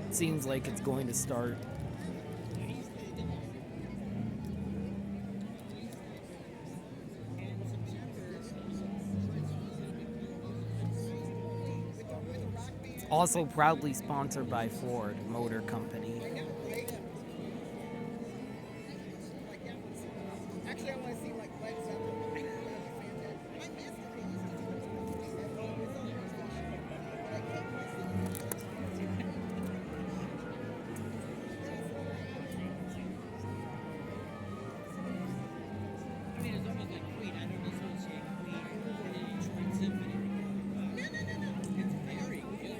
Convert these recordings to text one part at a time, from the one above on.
It seems like it's going to start. It's also proudly sponsored by Ford Motor Company. It's almost like Queen. I don't associate Queen with the Detroit Symphony. It's very good.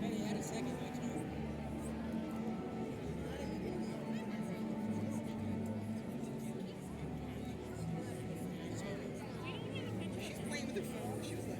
Hey, you had a second guitar? She's playing with her phone. She was like,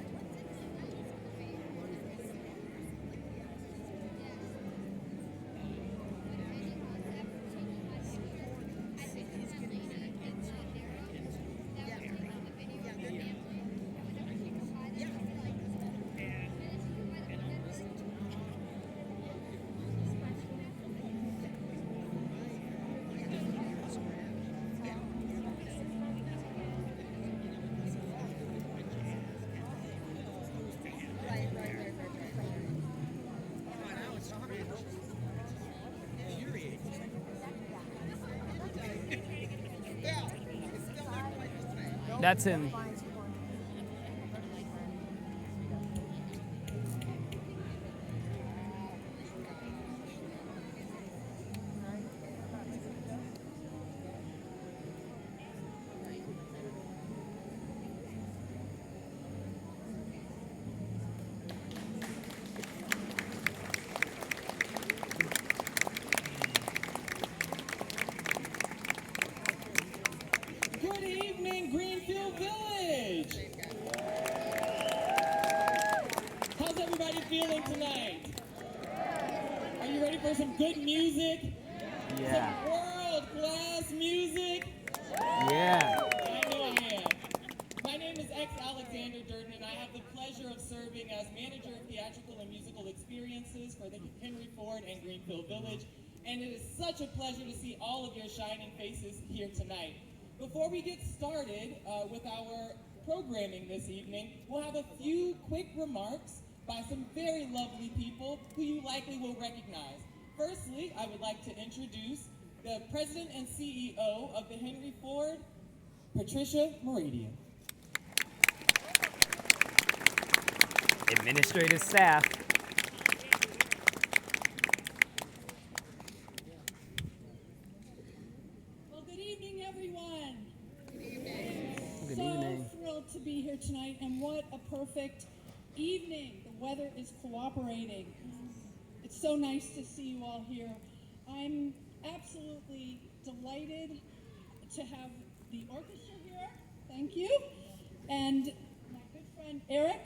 That's him. Good evening, Greenfield Village. How's everybody feeling tonight? Are you ready for some good music? Yeah. Some world-class music? Yeah. I know I am. My name is X. Alexander Durden, and I have the pleasure of serving as manager of theatrical and musical experiences for the Henry Ford and Greenfield Village. And it is such a pleasure to see all of your shining faces here tonight. Before we get started with our programming this evening, we'll have a few quick remarks by some very lovely people who you likely will recognize. Firstly, I would like to introduce the President and CEO of the Henry Ford, Patricia Meridian. Administrative staff. Well, good evening, everyone. Good So evening. thrilled to be here tonight, and what a perfect evening. The weather is cooperating. It's so nice to see you all here. I'm absolutely delighted to have the orchestra here. Thank you. And my good friend Eric,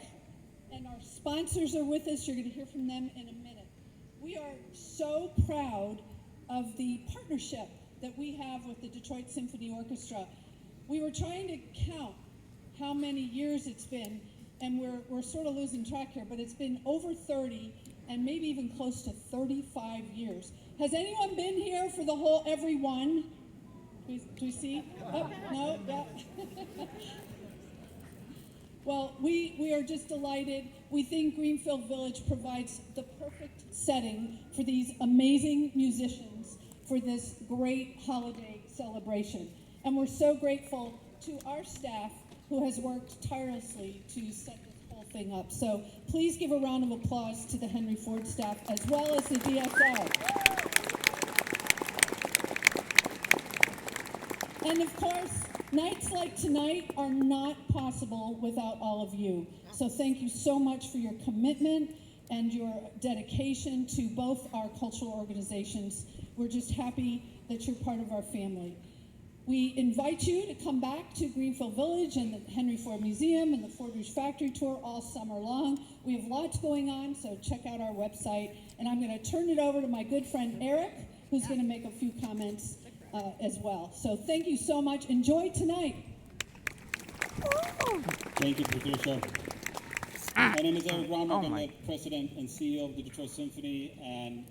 and our sponsors are with us. You're going to hear from them in a minute. We are so proud of the partnership that we have with the Detroit Symphony Orchestra. We were trying to count how many years it's been, and we're sort of losing track here, but it's been over 30 and maybe even close to 35 years. Has anyone been here for the whole, every one? Do we see? Oh, no, yeah. Well, we are just delighted. We think Greenfield Village provides the perfect setting for these amazing musicians for this great holiday celebration. And we're so grateful to our staff who has worked tirelessly to set this whole thing up. So please give a round of applause to the Henry Ford staff as well as the DSO. And of course, nights like tonight are not possible without all of you. So thank you so much for your commitment and your dedication to both our cultural organizations. We're just happy that you're part of our family. We invite you to come back to Greenfield Village and the Henry Ford Museum and the Ford Rouge Factory Tour all summer long. We have lots going on, so check out our website. And I'm going to turn it over to my good friend Eric, who's going to make a few comments as well. So thank you so much. Enjoy tonight. Thank you, Patricia. My name is Eric Romberg. Oh I'm my. the president and CEO of the Detroit Symphony, and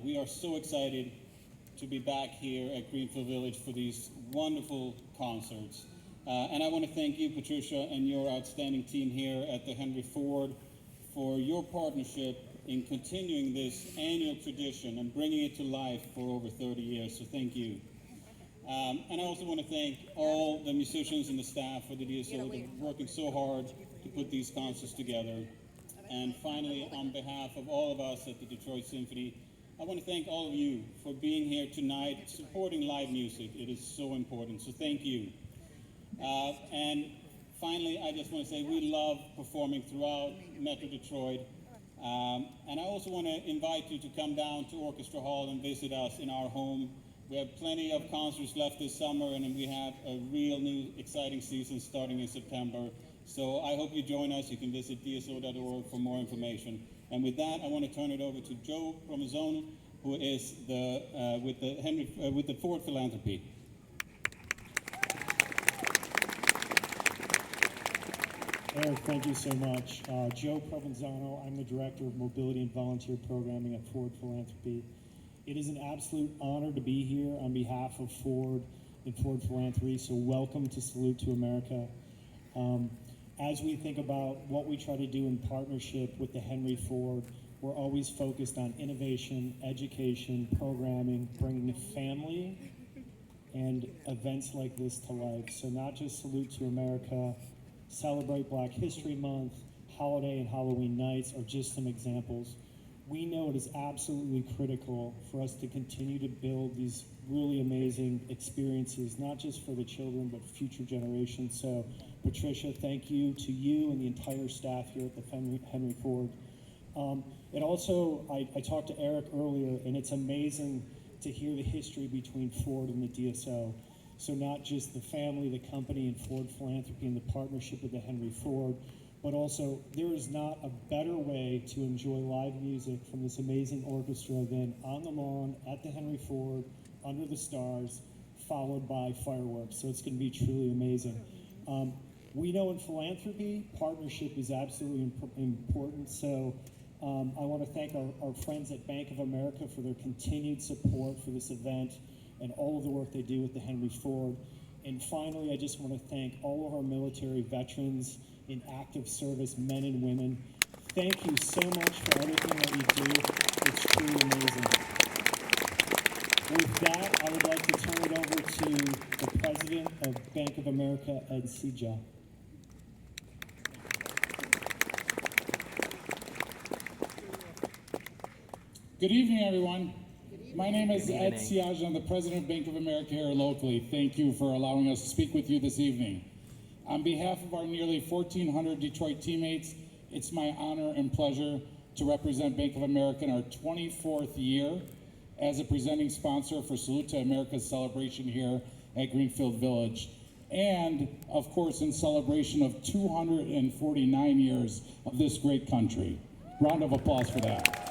we are so excited to be back here at Greenfield Village for these wonderful concerts. And I want to thank you, Patricia, and your outstanding team here at the Henry Ford for your partnership in continuing this annual tradition and bringing it to life for over 30 years. So thank you. And I also want to thank all the musicians and the staff for the DSO that are working so hard to put these concerts together. And finally, on behalf of all of us at the Detroit Symphony, I want to thank all of you for being here tonight, supporting live music. It is so important, so thank you. And finally, I just want to say we love performing throughout Metro Detroit. And I also want to invite you to come down to Orchestra Hall and visit us in our home. We have plenty of concerts left this summer, and then we have a real new exciting season starting in September. So I hope you join us. You can visit dso.org for more information. And with that, I want to turn it over to Joe Promazzone, who is with the Ford Philanthropy. Eric, thank you so much. Joe Provenzano, I'm the Director of Mobility and Volunteer Programming at Ford Philanthropy. It is an absolute honor to be here on behalf of Ford and Ford Philanthropy, so welcome to Salute to America. As we think about what we try to do in partnership with the Henry Ford, we're always focused on innovation, education, programming, bringing family and events like this to life. So not just Salute to America, Celebrate Black History Month, holiday and Halloween nights are just some examples. We know it is absolutely critical for us to continue to build these really amazing experiences, not just for the children, but future generations. So, Patricia, thank you to you and the entire staff here at the Henry Ford. And also, I talked to Eric earlier, and it's amazing to hear the history between Ford and the DSO. So not just the family, the company, and Ford Philanthropy and the partnership with the Henry Ford, but also there is not a better way to enjoy live music from this amazing orchestra than on the lawn at the Henry Ford, under the stars, followed by fireworks. So it's going to be truly amazing. We know in philanthropy, partnership is absolutely important. So I want to thank our friends at Bank of America for their continued support for this event and all of the work they do with the Henry Ford. And finally, I just want to thank all of our military veterans in active service, men and women. Thank you so much for everything that you do. It's truly amazing. With that, I would like to turn it over to the President of Bank of America, Ed Seja. Good evening, everyone. My name is Ed Siage. I'm the President of Bank of America here locally. Thank you for allowing us to speak with you this evening. On behalf of our nearly 1,400 Detroit teammates, it's my honor and pleasure to represent Bank of America in our 24th year as a presenting sponsor for Salute to America's celebration here at Greenfield Village. And, of course, in celebration of 249 years of this great country. Round of applause for that.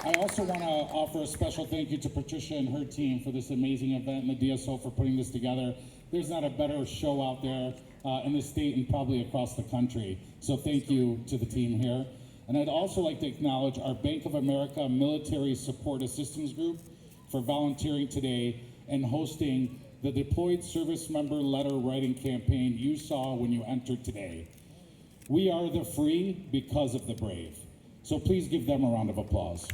I also want to offer a special thank you to Patricia and her team for this amazing event and the DSO for putting this together. There's not a better show out there in the state and probably across the country. So thank you to the team here. And I'd also like to acknowledge our Bank of America Military Support Assistance Group for volunteering today and hosting the Deployed Service Member Letter Writing campaign you saw when you entered today. We are the free because of the brave. So please give them a round of applause.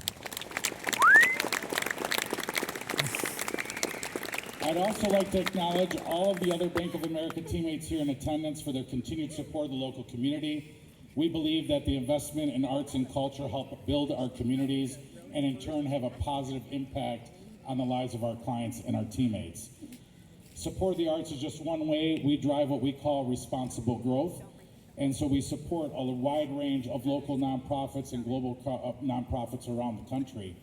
I'd also like to acknowledge all of the other Bank of America teammates here in attendance for their continued support of the local community. We believe that the investment in arts and culture help build our communities and in turn have a positive impact on the lives of our clients and our teammates. Support of the arts is just one way we drive what we call responsible growth. And so we support a wide range of local nonprofits and global nonprofits around the country.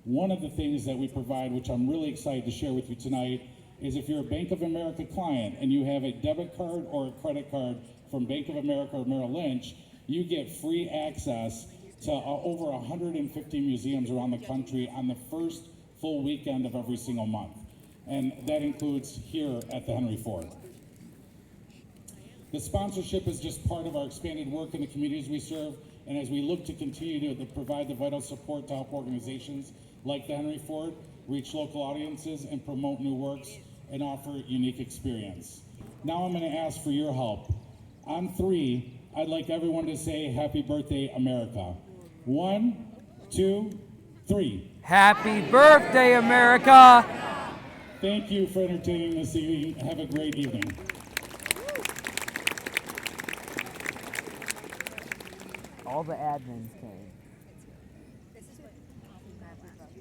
One of the things that we provide, which I'm really excited to share with you tonight, is if you're a Bank of America client and you have a debit card or a credit card from Bank of America or Merrill Lynch, you get free access to over 150 museums around the country on the first full weekend of every single month. And that includes here at the Henry Ford. The sponsorship is just part of our expanded work in the communities we serve, and as we look to continue to provide the vital support to help organizations like the Henry Ford reach local audiences and promote new works and offer unique experience. Now I'm going to ask for your help. On 3, I'd like everyone to say Happy Birthday, America. 1, 2, 3. Happy birthday, America! Thank you for entertaining this evening. Have a great evening. All the admins came.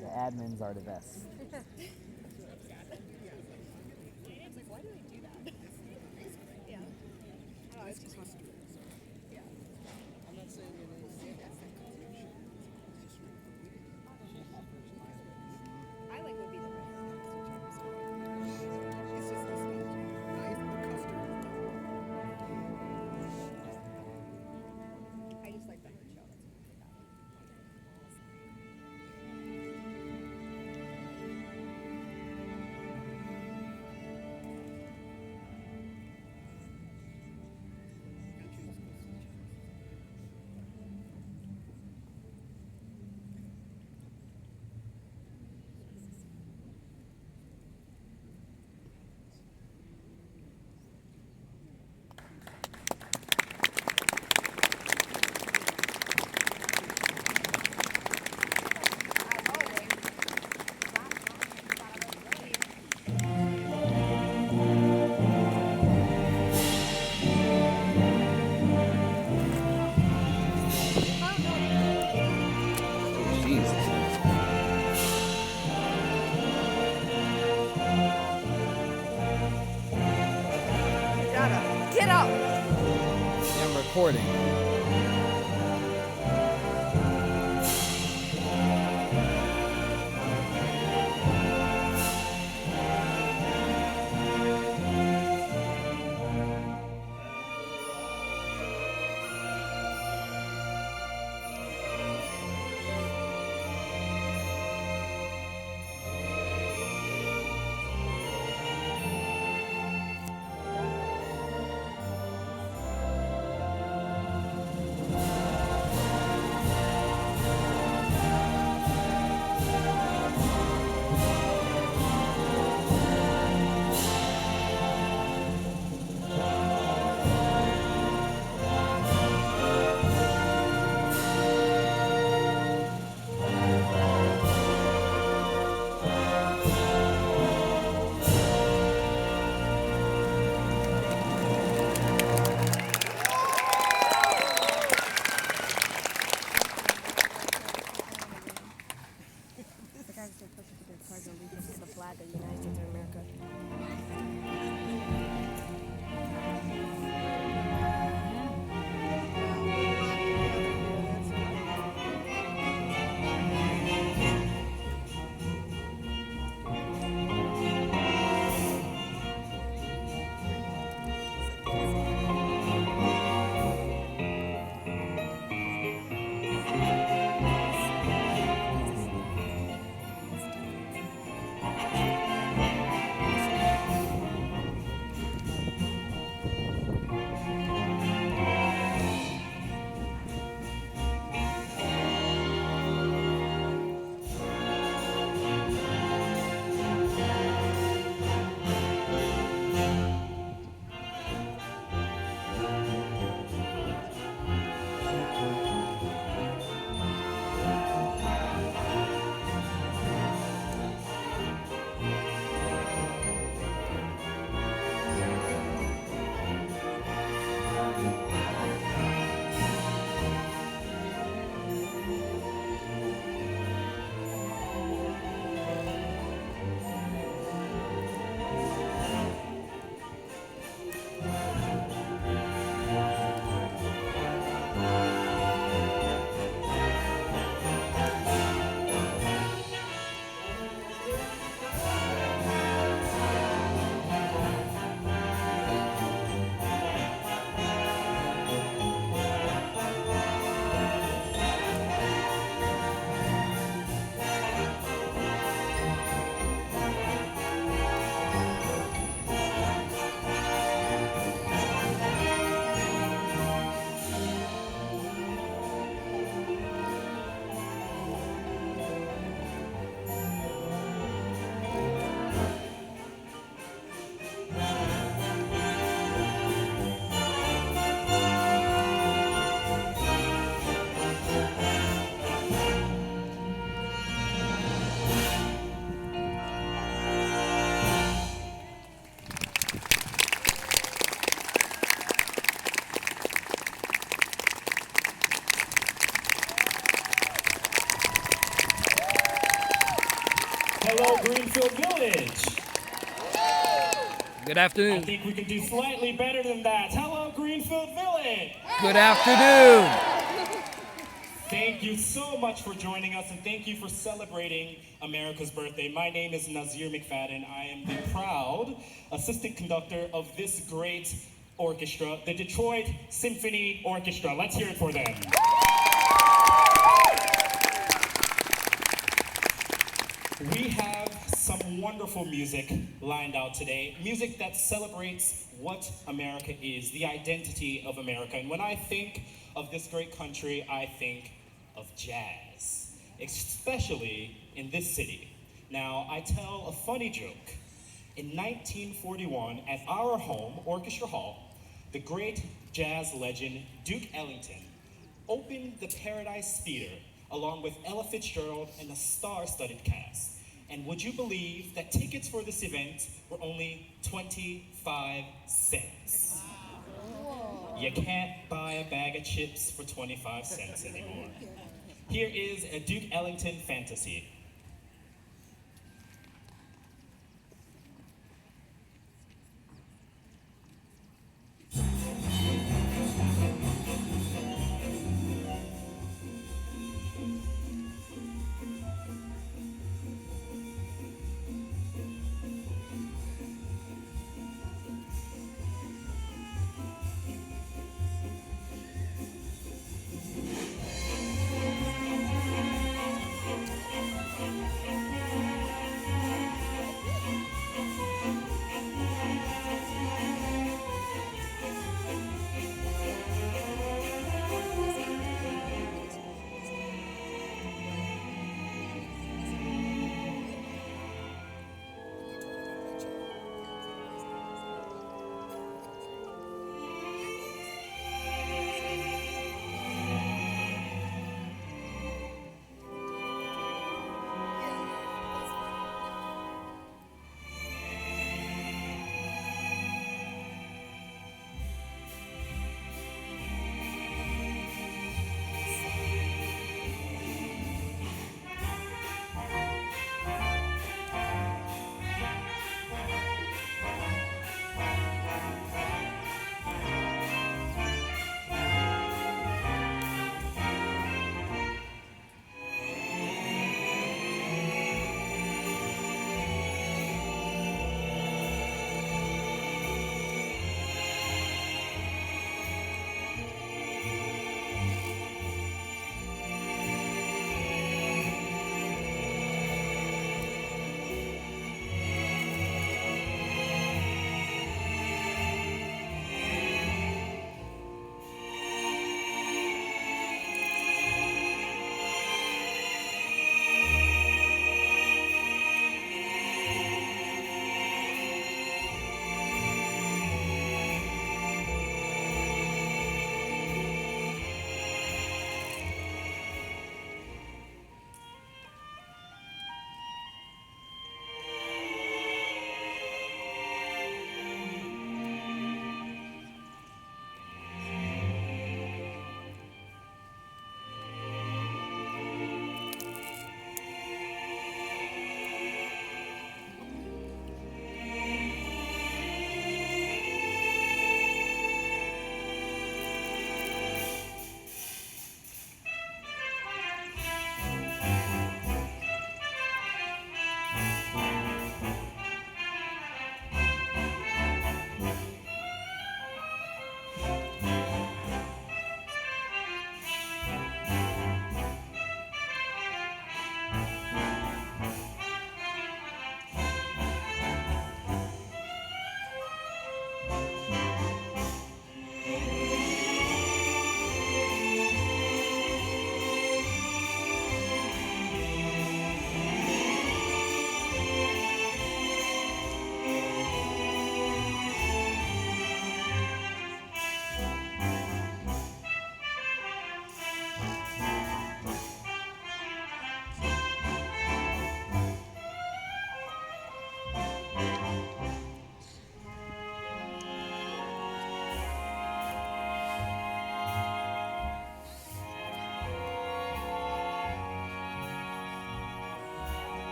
The admins are the best. Get up! I'm recording. Hello, Greenfield Village. Good I afternoon. think we can do slightly better than that. Hello, Greenfield Village. Good afternoon. Thank you so much for joining us, and thank you for celebrating America's birthday. My name is Nazir McFadden. I am the proud assistant conductor of this great orchestra, the Detroit Symphony Orchestra. Let's hear it for them. We have some wonderful music lined out today. Music that celebrates what America is, the identity of America. And when I think of this great country, I think of jazz, especially in this city. Now, I tell a funny joke. In 1941, at our home, Orchestra Hall, the great jazz legend Duke Ellington opened the Paradise Theater along with Ella Fitzgerald and a star-studded cast. And would you believe that tickets for this event were only 25 cents? You can't buy a bag of chips for 25 cents anymore. Here is a Duke Ellington fantasy.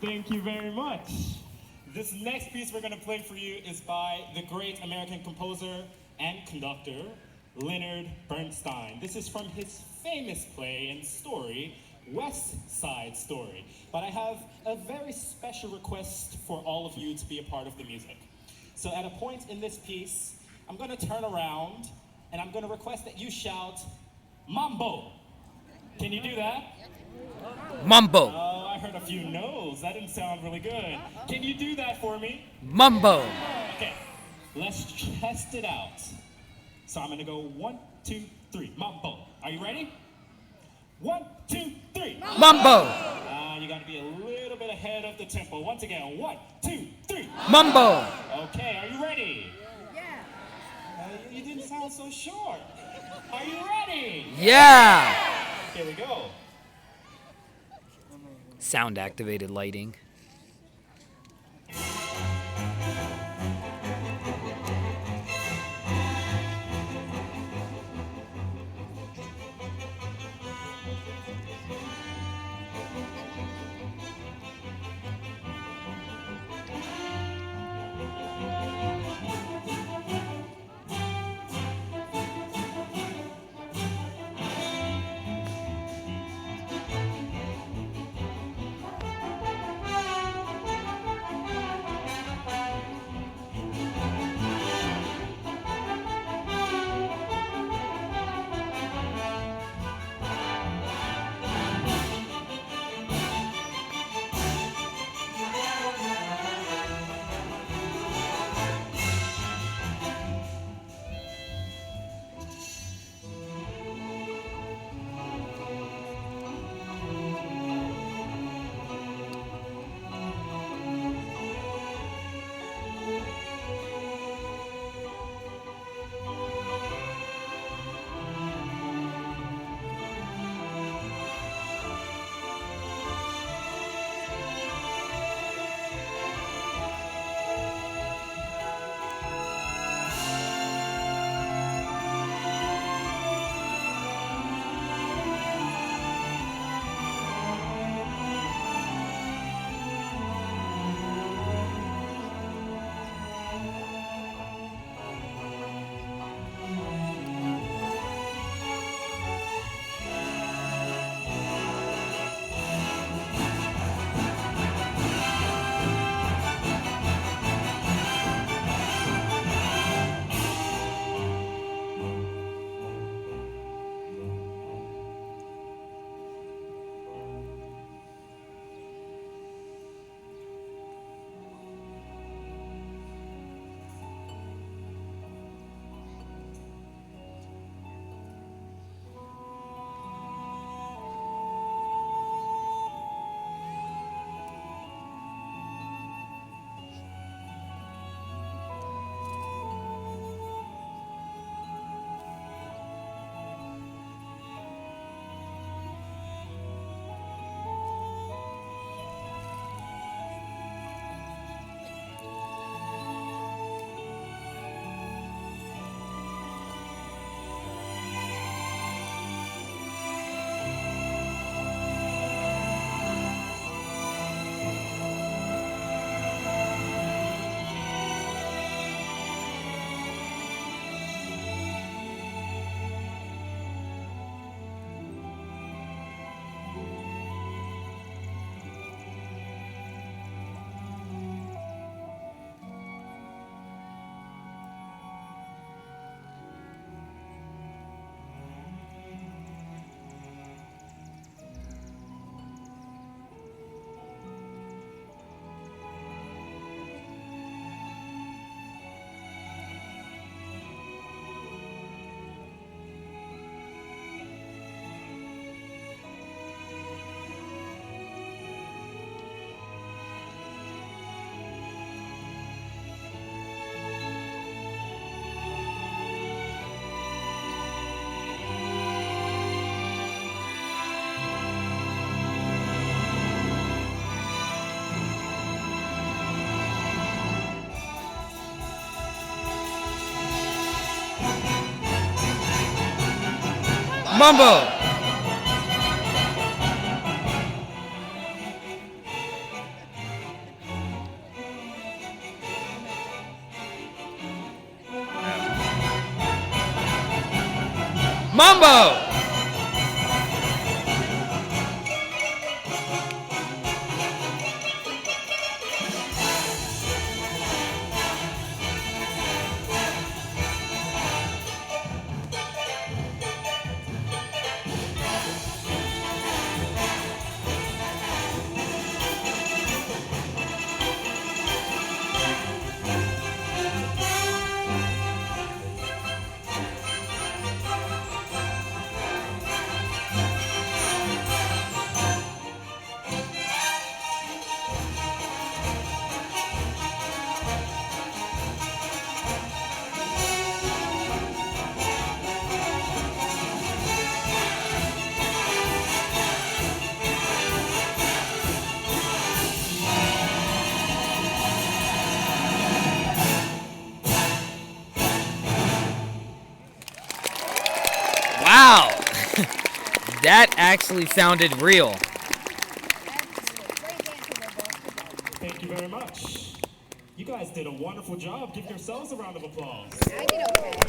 Thank you very much. This next piece we're going to play for you is by the great American composer and conductor, Leonard Bernstein. This is from his famous play and story, West Side Story. But I have a very special request for all of you to be a part of the music. So at a point in this piece, I'm going to turn around and I'm going to request that you shout, Mambo. Can you do that? Mumbo. Oh, I heard a few no's. That didn't sound really good. Can you do that for me? Mumbo. Okay, let's test it out. So I'm gonna go 1, 2, 3, Mambo. Are you ready? 1, 2, 3. Mumbo. You gotta be a little bit ahead of the tempo. Once again, 1, 2, 3. Mumbo. Okay, are you ready? Yeah. You didn't sound so sure. Are you ready? Yeah. Here we go. Sound activated lighting. Mumbo. Mambo! Wow! That actually sounded real. Thank you very much. You guys did a wonderful job. Give yourselves a round of applause. I did okay.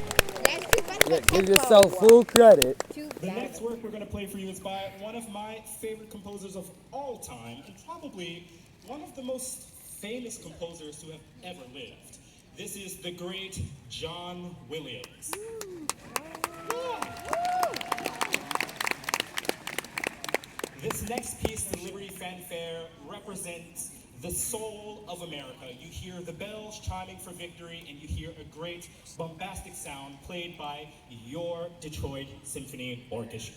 That's too much Yeah, of give tempo. yourself full credit. The next work we're going to play for you is by one of my favorite composers of all time, and probably one of the most famous composers who have ever lived. This is the great John Williams. This next piece, the Liberty Fanfare, represents the soul of America. You hear the bells chiming for victory, and you hear a great bombastic sound played by your Detroit Symphony Orchestra.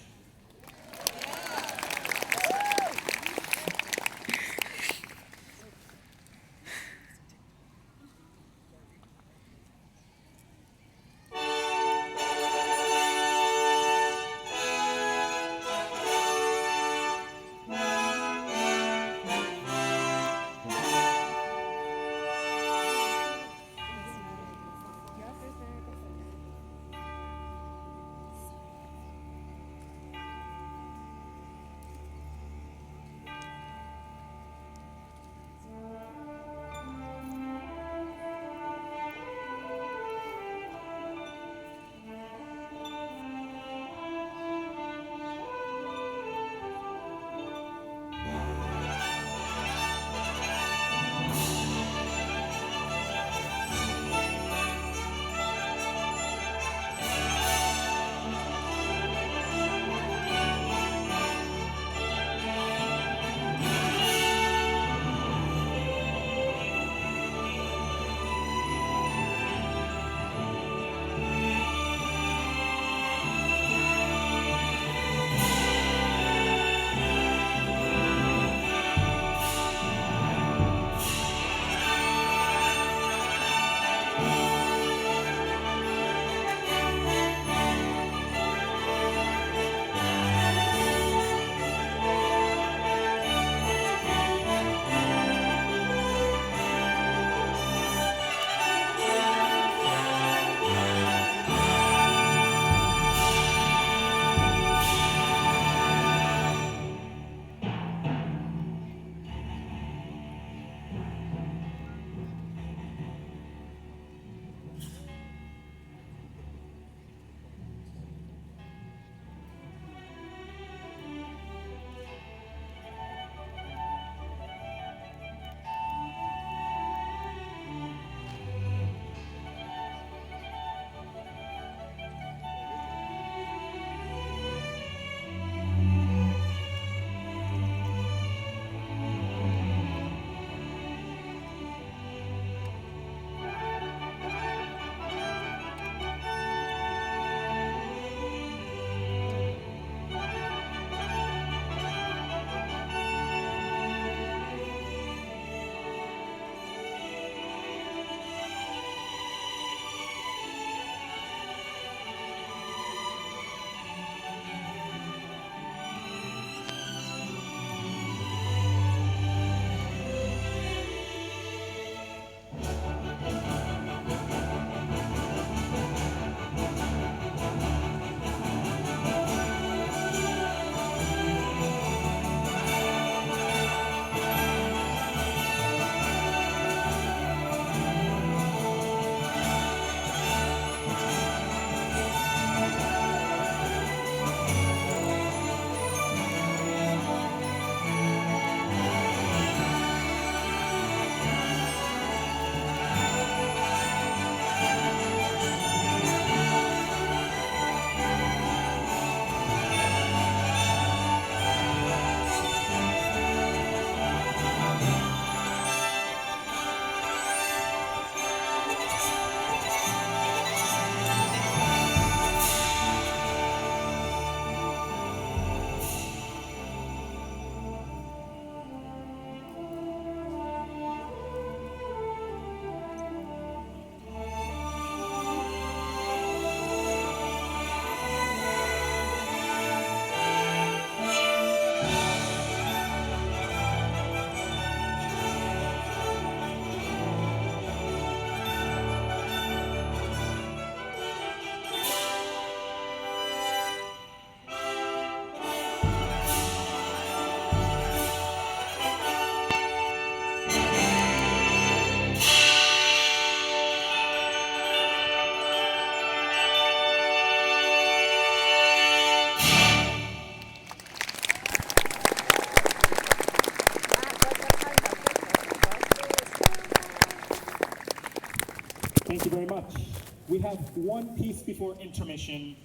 much. We have one piece before intermission,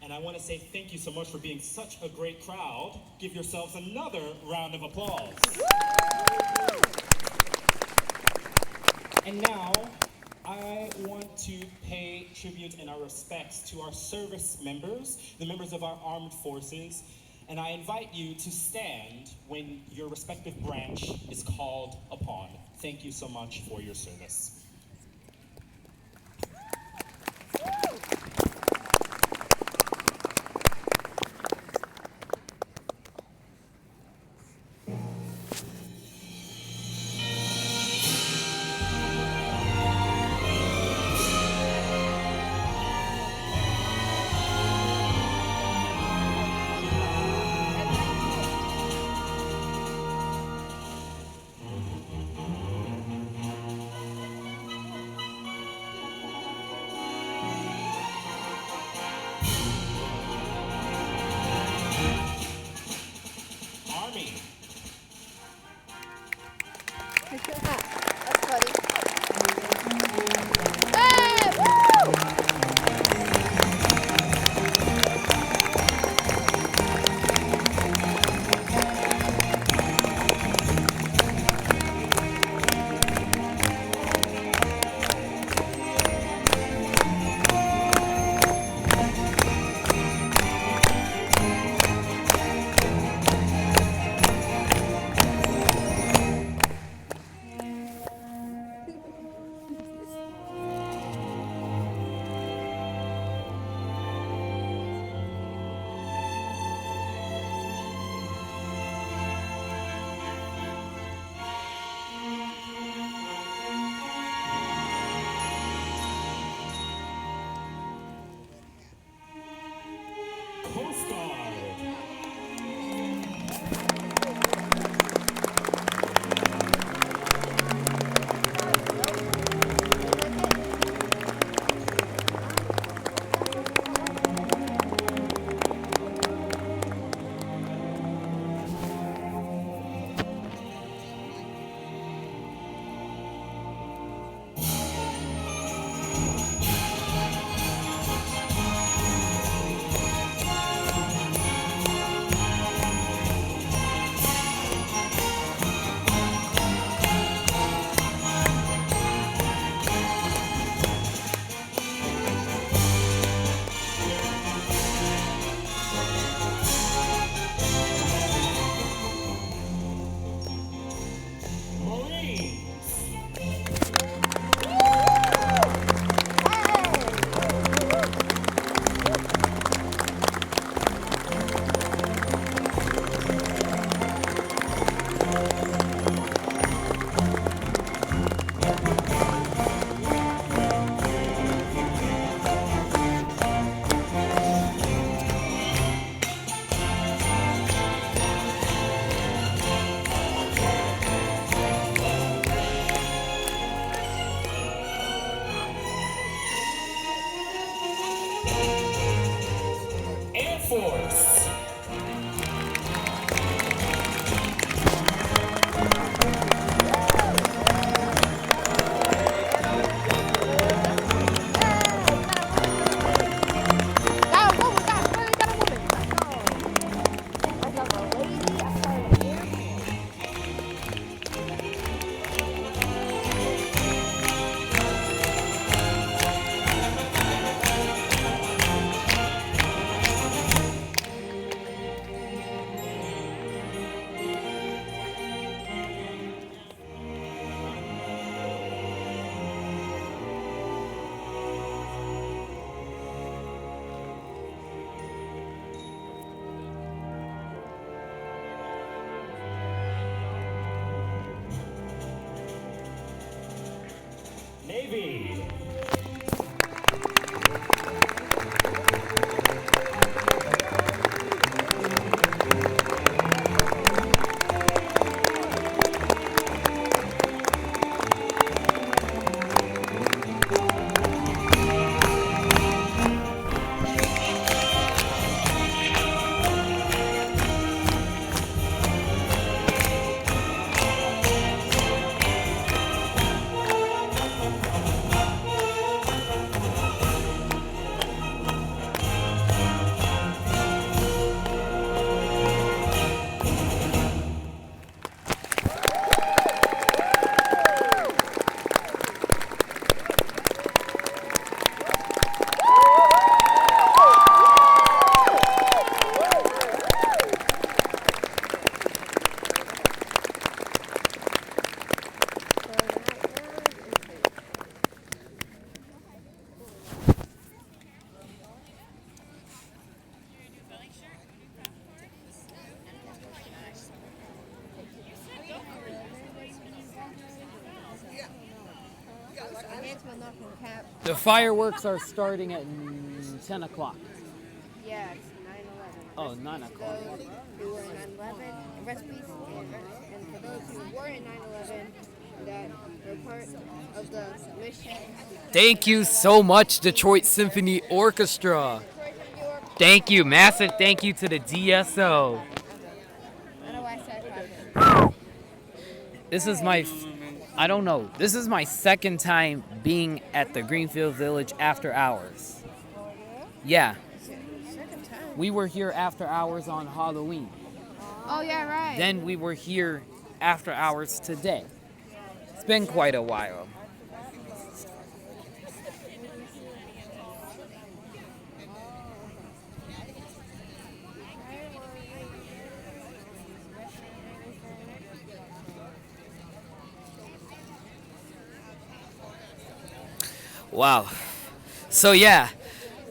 and I want to say thank you so much for being such a great crowd. Give yourselves another round of applause. And now, I want to pay tribute and our respects to our service members, the members of our armed forces, and I invite you to stand when your respective branch is called upon. Thank you so much for your service. That's funny. Hey, woo! Coast Guard. Air Force. Got a woman, got a woman. I got a lady, I got an air. chance will not cap. The fireworks are starting at 10 o'clock. Yeah, it's 9/11. Oh, 9 o'clock. Those who were in 9/11, and rest in peace, and for those who were in 9/11 that were part of the mission. Thank you so much, Detroit Symphony Orchestra. Thank you. Massive thank you to the DSO. I know why I said private. This is my, I don't know. This is my second time being at the Greenfield Village after hours. Yeah. Second time. We were here after hours on Halloween. Oh yeah, right. Then we were here after hours today. It's been quite a while. Wow. So yeah,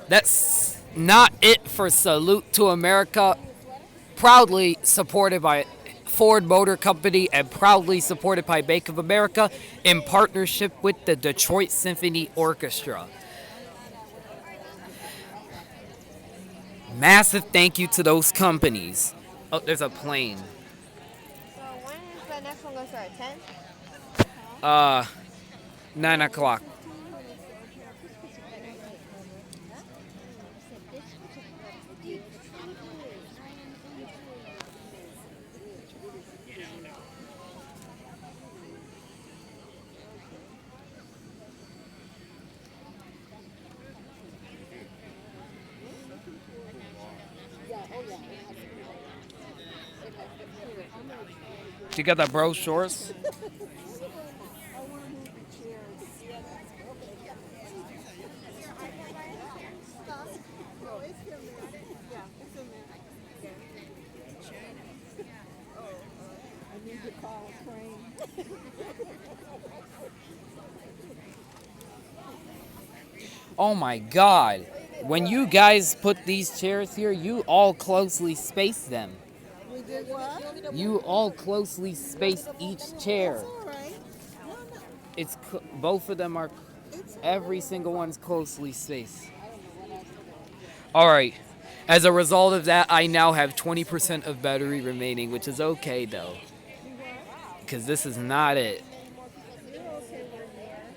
that's not it for Salute to America. Proudly supported by Ford Motor Company and proudly supported by Bank of America in partnership with the Detroit Symphony Orchestra. Massive thank you to those companies. Oh, there's a plane. So when is the next one going to start? 10? 9 o'clock. You got the brochures? Oh my God. When you guys put these chairs here, you all closely space them. We did what? You all closely space each chair. All right. No, no. It's both of them are, every single one's closely spaced. All right. As a result of that, I now have 20% of battery remaining, which is okay though, because this is not it. You're okay right there.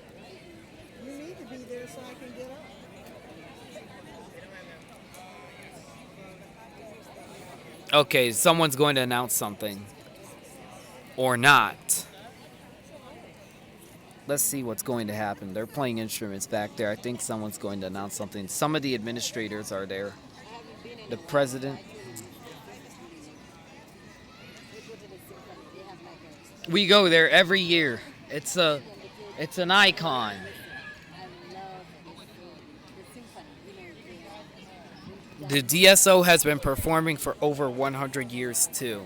You need to be there so I can get up. Okay, someone's going to announce something. Or not. Let's see what's going to happen. They're playing instruments back there. I think someone's going to announce something. Some of the administrators are there. The president. We go there every year. It's an icon. The DSO has been performing for over 100 years too.